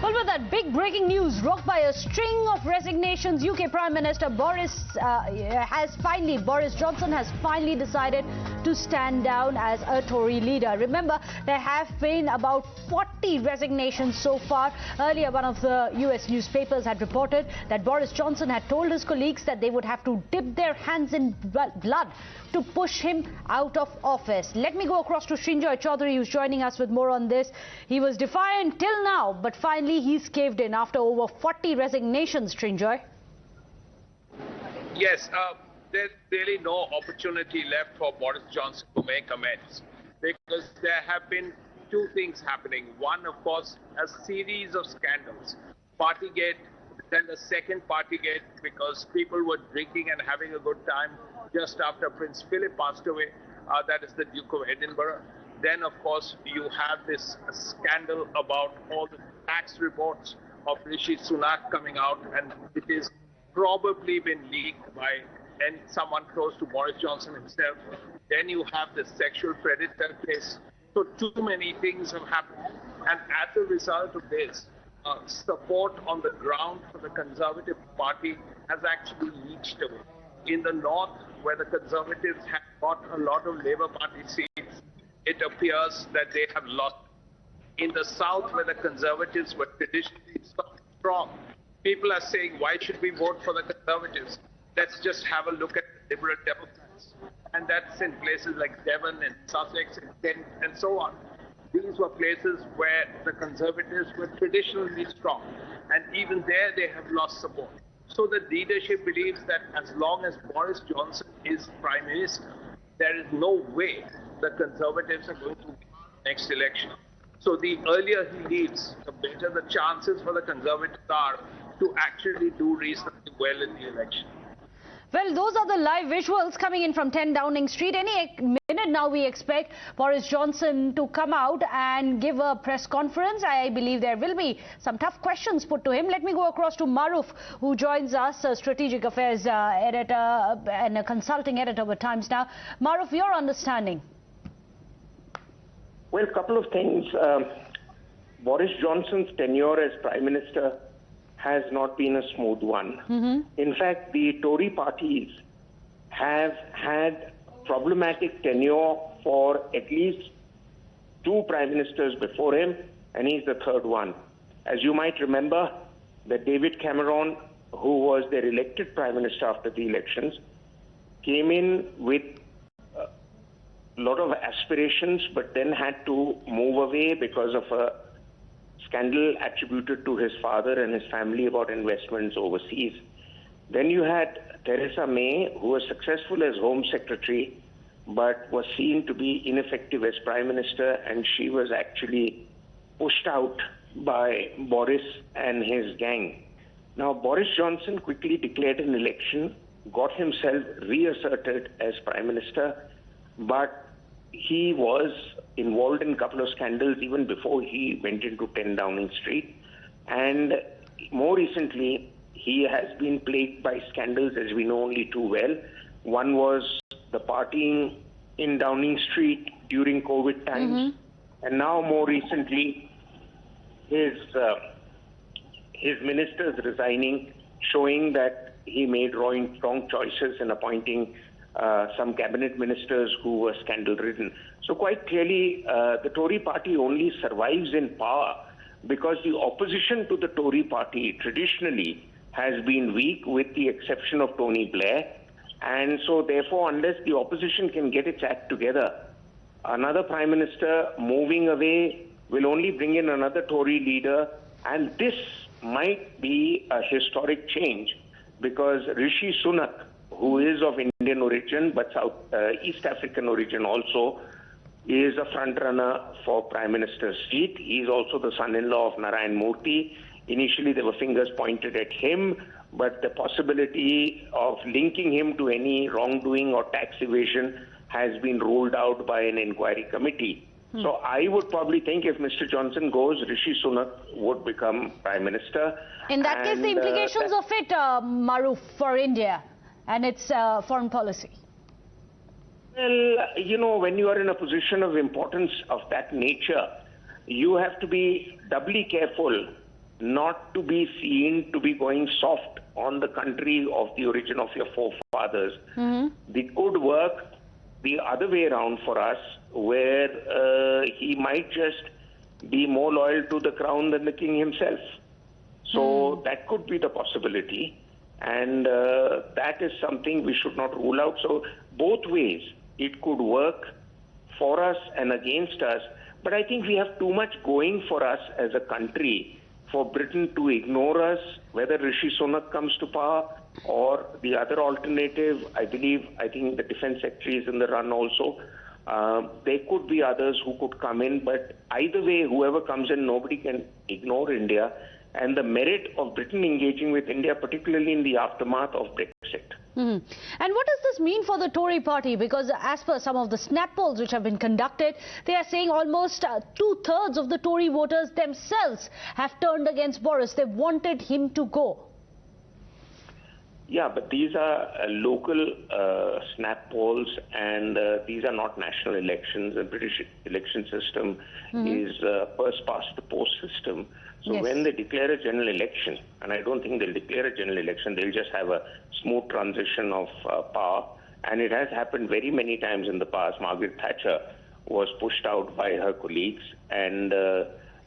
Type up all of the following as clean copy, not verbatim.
Well, with that big breaking news, rocked by a string of resignations, UK Prime Minister Boris Johnson has finally decided to stand down as a Tory leader. Remember, there have been about 40 resignations so far. Earlier, one of the US newspapers had reported that Boris Johnson had told his colleagues that they would have to dip their hands in blood to push him out of office. Let me go across to Srinjoy Chaudhary, who's joining us with more on this. He was defiant till now, but finally he's caved in after over 40 resignations, Srinjoy. Yes, there's really no opportunity left for Boris Johnson to make amends, because there have been two things happening. One, of course, a series of scandals. Partygate, then the second Partygate, because people were drinking and having a good time just after Prince Philip passed away. That is the Duke of Edinburgh. Then, of course, you have this scandal about all the tax reports of Rishi Sunak coming out, and it is probably been leaked by someone close to Boris Johnson himself. Then you have the sexual predator case. So too many things have happened. And as a result of this, support on the ground for the Conservative Party has actually leached away. In the north, where the Conservatives have got a lot of Labour Party seats, it appears that they have lost. In the south, where the Conservatives were traditionally strong, people are saying, why should we vote for the Conservatives? Let's just have a look at the Liberal Democrats. And that's in places like Devon and Sussex and Kent and so on. These were places where the Conservatives were traditionally strong. And even there, they have lost support. So the leadership believes that as long as Boris Johnson is Prime Minister, there is no way the Conservatives are going to win the next election. So the earlier he leaves, the better the chances for the Conservatives are to actually do reasonably well in the election. Well, those are the live visuals coming in from 10 Downing Street. Any minute now we expect Boris Johnson to come out and give a press conference. I believe there will be some tough questions put to him. Let me go across to Maruf, who joins us, a strategic affairs editor and a consulting editor with Times Now. Maruf, your understanding? Well, a couple of things. Boris Johnson's tenure as Prime Minister has not been a smooth one. In fact, the Tory parties have had problematic tenure for at least two Prime Ministers before him, and he's the third one. As you might remember, that David Cameron, who was their elected Prime Minister after the elections, came in with a lot of aspirations, but then had to move away because of a scandal attributed to his father and his family about investments overseas. Then you had Theresa May, who was successful as Home Secretary, but was seen to be ineffective as Prime Minister, and she was actually pushed out by Boris and his gang. Now, Boris Johnson quickly declared an election, got himself reasserted as Prime Minister, but he was involved in a couple of scandals even before he went into 10 Downing Street. And more recently, he has been plagued by scandals, as we know only too well. One was the partying in Downing Street during COVID times. And now more recently, his ministers resigning, showing that he made wrong choices in appointing some cabinet ministers who were scandal-ridden. So quite clearly, the Tory party only survives in power because the opposition to the Tory party traditionally has been weak, with the exception of Tony Blair. And so therefore, unless the opposition can get its act together, another Prime Minister moving away will only bring in another Tory leader. And this might be a historic change, because Rishi Sunak, who is of Indian origin but East African origin also, is a front-runner for Prime Minister's seat. He's also the son-in-law of Narayan Murthy. Initially, there were fingers pointed at him, but the possibility of linking him to any wrongdoing or tax evasion has been ruled out by an inquiry committee. So I would probably think if Mr. Johnson goes, Rishi Sunak would become Prime Minister. In that case, the implications of it, Maruf, for India and its foreign policy? Well, you know, when you are in a position of importance of that nature, you have to be doubly careful not to be seen to be going soft on the country of the origin of your forefathers. It could work the other way around for us, where he might just be more loyal to the crown than the king himself. So that could be the possibility, and that is something we should not rule out. So both ways, it could work for us and against us, but I think we have too much going for us as a country for Britain to ignore us, whether Rishi Sunak comes to power or the other alternative. I think the defense secretary is in the run also. There could be others who could come in, but either way, whoever comes in, nobody can ignore India and the merit of Britain engaging with India, particularly in the aftermath of Brexit. And what does this mean for the Tory party? Because as per some of the snap polls which have been conducted, they are saying almost 2/3 of the Tory voters themselves have turned against Boris. They wanted him to go. Yeah, but these are local snap polls, and these are not national elections. The British election system is first past the post system. So when they declare a general election, and I don't think they'll declare a general election, they'll just have a smooth transition of power. And it has happened very many times in the past. Margaret Thatcher was pushed out by her colleagues, and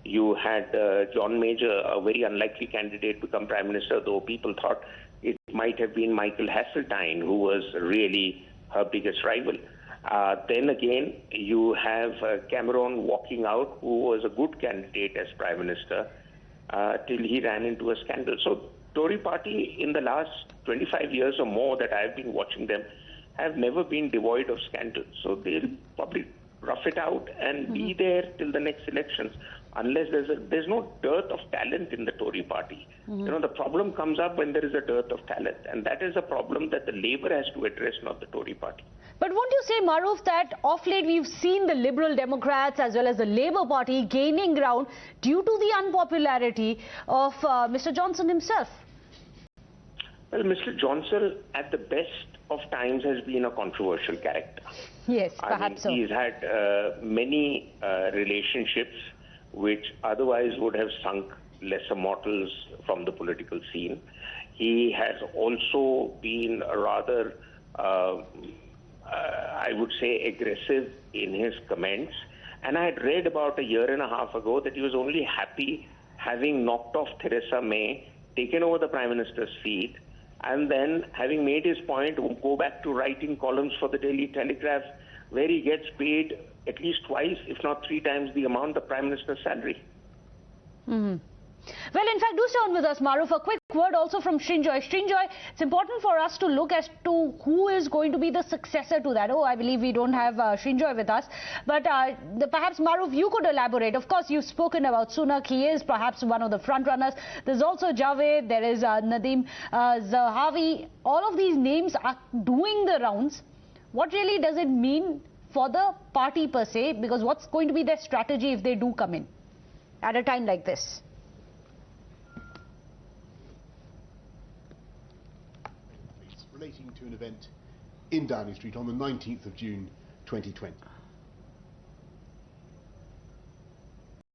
you had John Major, a very unlikely candidate, become Prime Minister, though people thought it might have been Michael Hasseltine, who was really her biggest rival. Then again, you have Cameron walking out, who was a good candidate as Prime Minister, till he ran into a scandal. So Tory party in the last 25 years or more that I've been watching them have never been devoid of scandals. So they'll probably rough it out and be there till the next elections, unless there's no dearth of talent in the Tory party. You know, the problem comes up when there is a dearth of talent, and that is a problem that the Labour has to address, not the Tory party. But won't you say, Maruf, that of late we've seen the Liberal Democrats as well as the Labour Party gaining ground due to the unpopularity of Mr. Johnson himself? Well, Mr. Johnson, at the best of times, has been a controversial character. Yes, perhaps so. He's had many relationships which otherwise would have sunk lesser mortals from the political scene. He has also been rather, I would say, aggressive in his comments. And I had read about a year and a half ago that he was only happy having knocked off Theresa May, taken over the Prime Minister's seat, and then, having made his point, go back to writing columns for the Daily Telegraph, where he gets paid at least twice, if not 3 times, the amount of Prime Minister's salary. Well, in fact, do stay on with us, Maruf. A quick word also from Srinjoy. Srinjoy, it's important for us to look as to who is going to be the successor to that. Oh, I believe we don't have Srinjoy with us. But perhaps, Maruf, you could elaborate. Of course, you've spoken about Sunak. He is perhaps one of the front runners. There's also Javed. There is Nadeem Zahawi. All of these names are doing the rounds. What really does it mean for the party per se? Because what's going to be their strategy if they do come in at a time like this? Relating to an event in Downing Street on the 19th of June 2020.